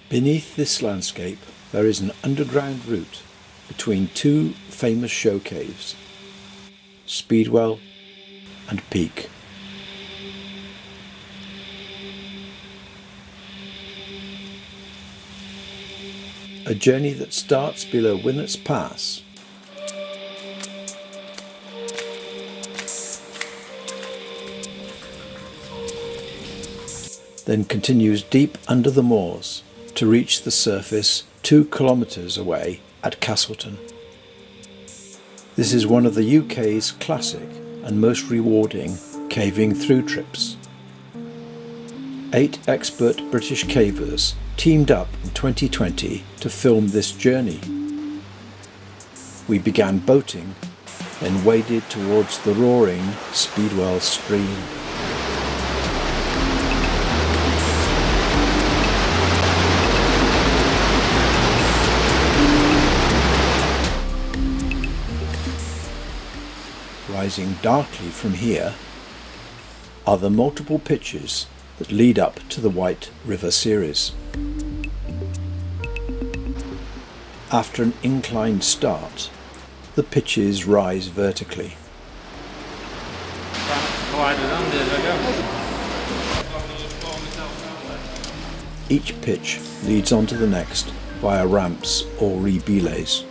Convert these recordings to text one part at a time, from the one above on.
Beneath this landscape there is an underground route between two famous show caves, Speedwell and Peak. A journey that starts below Winnett's Pass then continues deep under the moors to reach the surface 2 kilometres away at Castleton. This is one of the UK's classic and most rewarding caving through trips. 8 expert British cavers teamed up in 2020 to film this journey. We began boating, then waded towards the roaring Speedwell stream. Rising darkly from here are the multiple pitches that lead up to the White River series. After an inclined start, the pitches rise vertically. Each pitch leads on to the next via ramps or re-belays.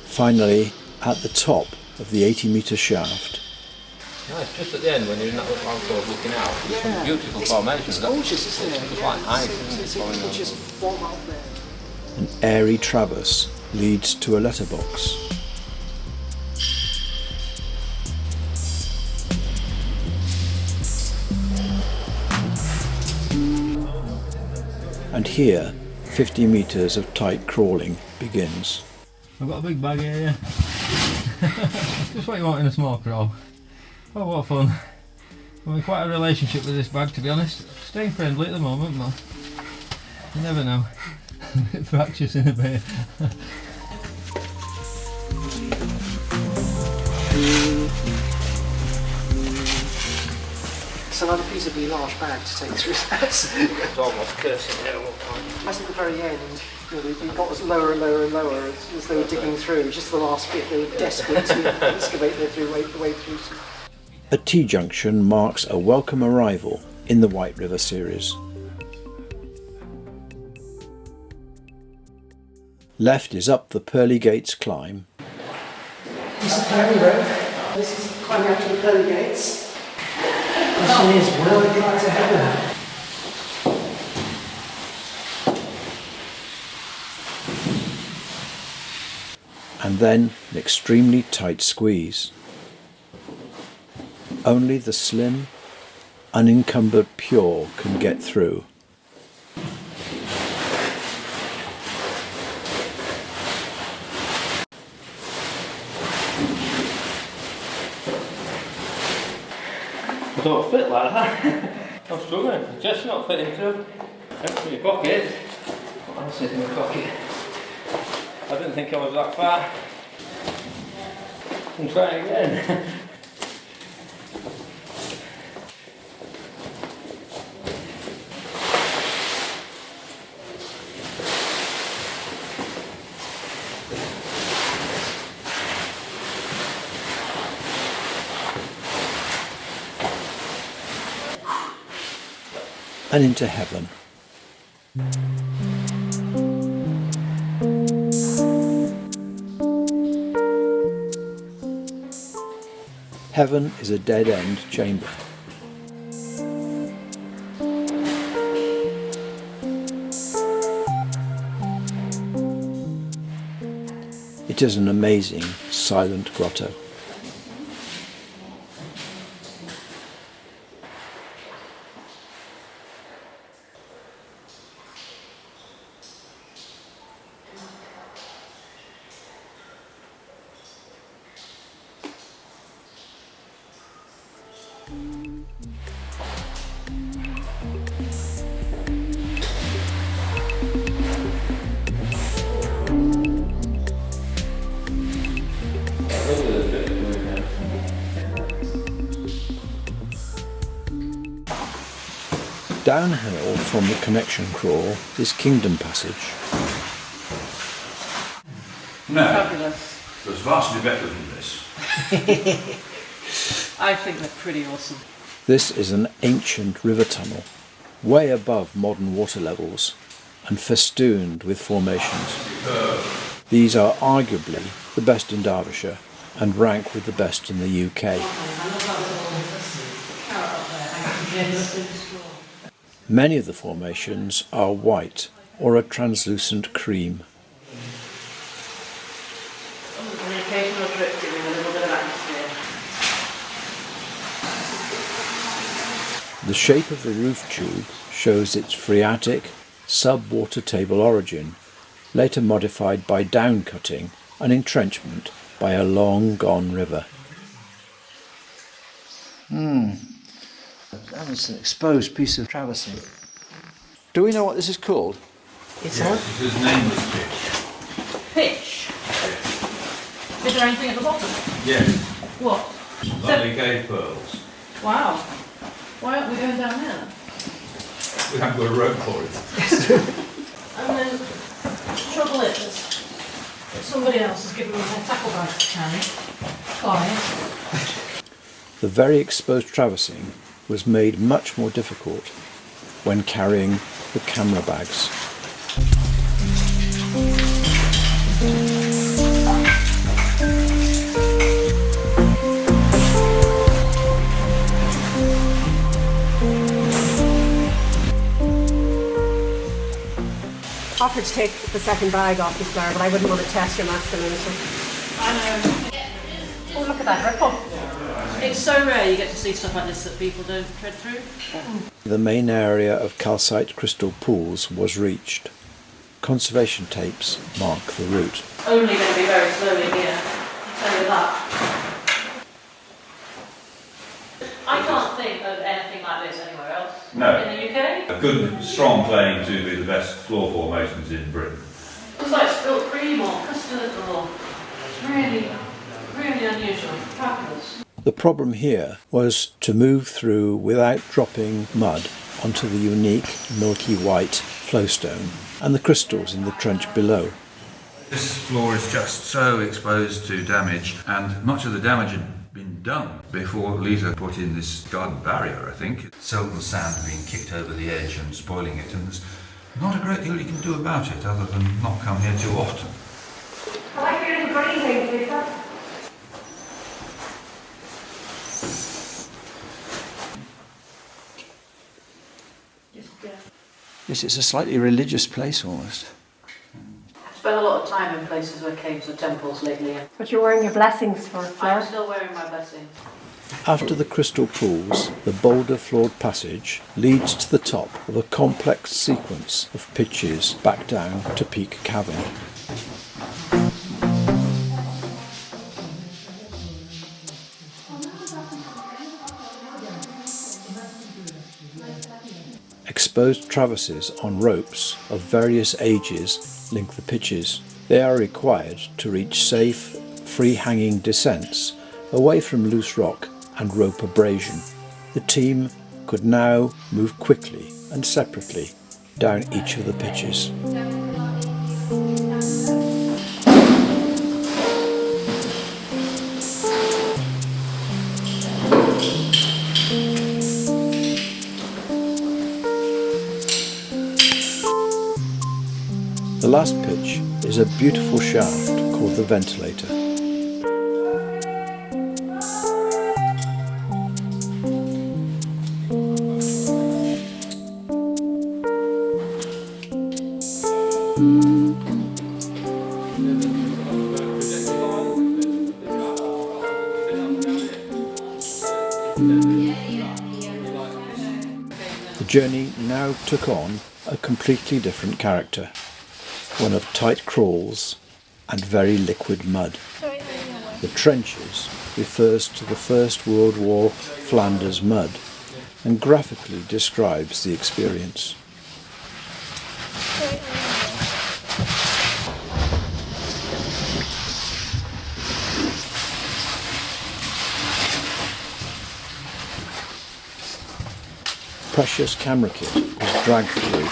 Finally, at the top of the 80-metre shaft. Nice, just at the end when you're in that little alcove looking out, there's some beautiful formations. It's gorgeous, isn't it? It's like ice, you can just form out there. An airy traverse leads to a letterbox. And here, 50 metres of tight crawling begins. I've got a big bag here, yeah. Just what you want in a small crawl. Oh, what fun. I'm in quite a relationship with this bag, to be honest. Staying friendly at the moment, but you never know. A bit fractious in a bit. It's an unfeasibly large bag to take through that. It's almost cursing it all the time. As at the very end, we got lower and lower and lower as they were digging through. Just the last bit, they were desperate to excavate their way through. A T-junction marks a welcome arrival in the White River series. Left is up the Pearly Gates climb. This is Pearly Road. This is climbing up to the Pearly Gates. The question is, will I get to heaven? And then an extremely tight squeeze. Only the slim, unencumbered Pure can get through. I don't fit like that. I'm struggling. It's just not fitting through. Empty my pocket. What else is in my pocket? I didn't think I was that far. And try again. And into heaven. Heaven is a dead-end chamber. It is an amazing silent grotto. Downhill from the connection crawl is Kingdom Passage. No, Fabulous. there's vastly better than this. I think they're pretty awesome. This is an ancient river tunnel, way above modern water levels and festooned with formations. These are arguably the best in Derbyshire and rank with the best in the UK. Many of the formations are white or a translucent cream. An occasional drip giving a little bit of atmosphere. The shape of the roof tube shows its phreatic, sub-water table origin, later modified by downcutting and entrenchment by a long-gone river. That was an exposed piece of traversing. Do we know what this is called? It's His name was Pitch. Pitch. Is there anything at the bottom? Yes. What? Lovely cave pearls. Wow. Why aren't we going down here? We haven't got a rope for it. And then the trouble is that somebody else has given me their tackle bag to carry. Client. The very exposed traversing was made much more difficult when carrying the camera bags. Offered to take the second bag off this flower, but I wouldn't want to test your masculinity. I know. Oh, look at that ripple. It's so rare you get to see stuff like this that people don't tread through. The main area of calcite crystal pools was reached. Conservation tapes mark the route. Only going to be very slowly here. I'll tell you that. I can't think of anything like this anywhere else. No. In the UK. A good, strong claim to be the best floor formations in Britain. It's like spilt cream or custard or really, really unusual. Fabulous. The problem here was to move through without dropping mud onto the unique milky white flowstone and the crystals in the trench below. This floor is just so exposed to damage, and much of the damage had been done before Lisa put in this garden barrier, I think. Silton sand being kicked over the edge and spoiling it, and there's not a great deal you can do about it other than not come here too often. I like your little green things, Lisa. Yes, it's a slightly religious place almost. I've spent a lot of time in places where caves or temples lately. But you're wearing your blessings for a I'm flower. still wearing my blessing. After the crystal pools, the boulder-floored passage leads to the top of a complex sequence of pitches back down to Peak Cavern. Exposed traverses on ropes of various ages link the pitches. They are required to reach safe, free-hanging descents away from loose rock and rope abrasion. The team could now move quickly and separately down each of the pitches. The last pitch is a beautiful shaft called the ventilator. The journey now took on a completely different character. One of tight crawls and very liquid mud. The trenches refers to the First World War Flanders mud and graphically describes the experience. precious camera kit was dragged through.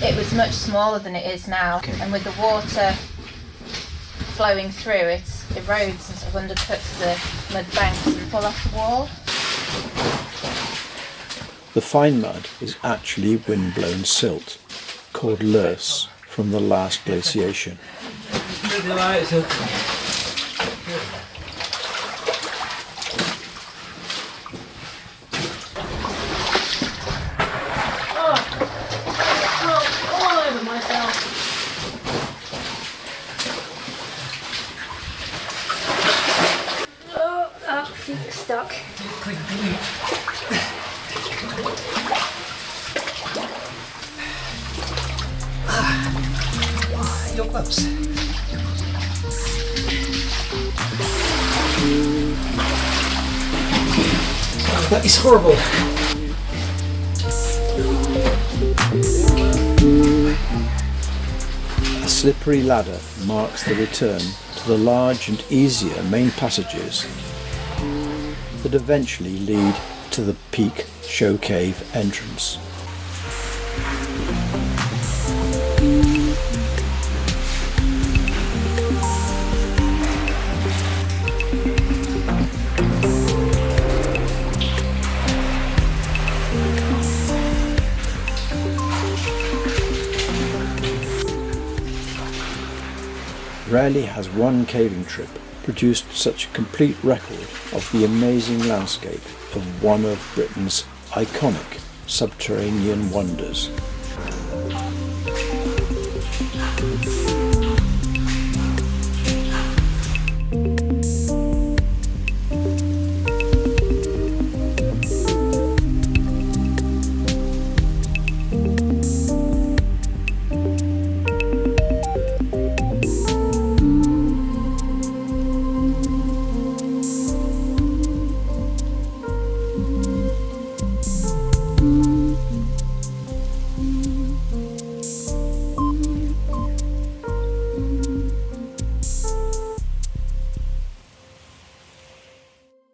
It was much smaller than it is now, and with the water flowing through, it erodes and sort of undercuts the mud banks and pull off the wall. The fine mud is actually windblown silt, called loess, from the last glaciation. All over myself. Oh, feet stuck. Your gloves. That is horrible. A slippery ladder marks the return to the large and easier main passages that eventually lead to the peak Showcave entrance. Rarely has one caving trip produced such a complete record of the amazing landscape of one of Britain's iconic subterranean wonders.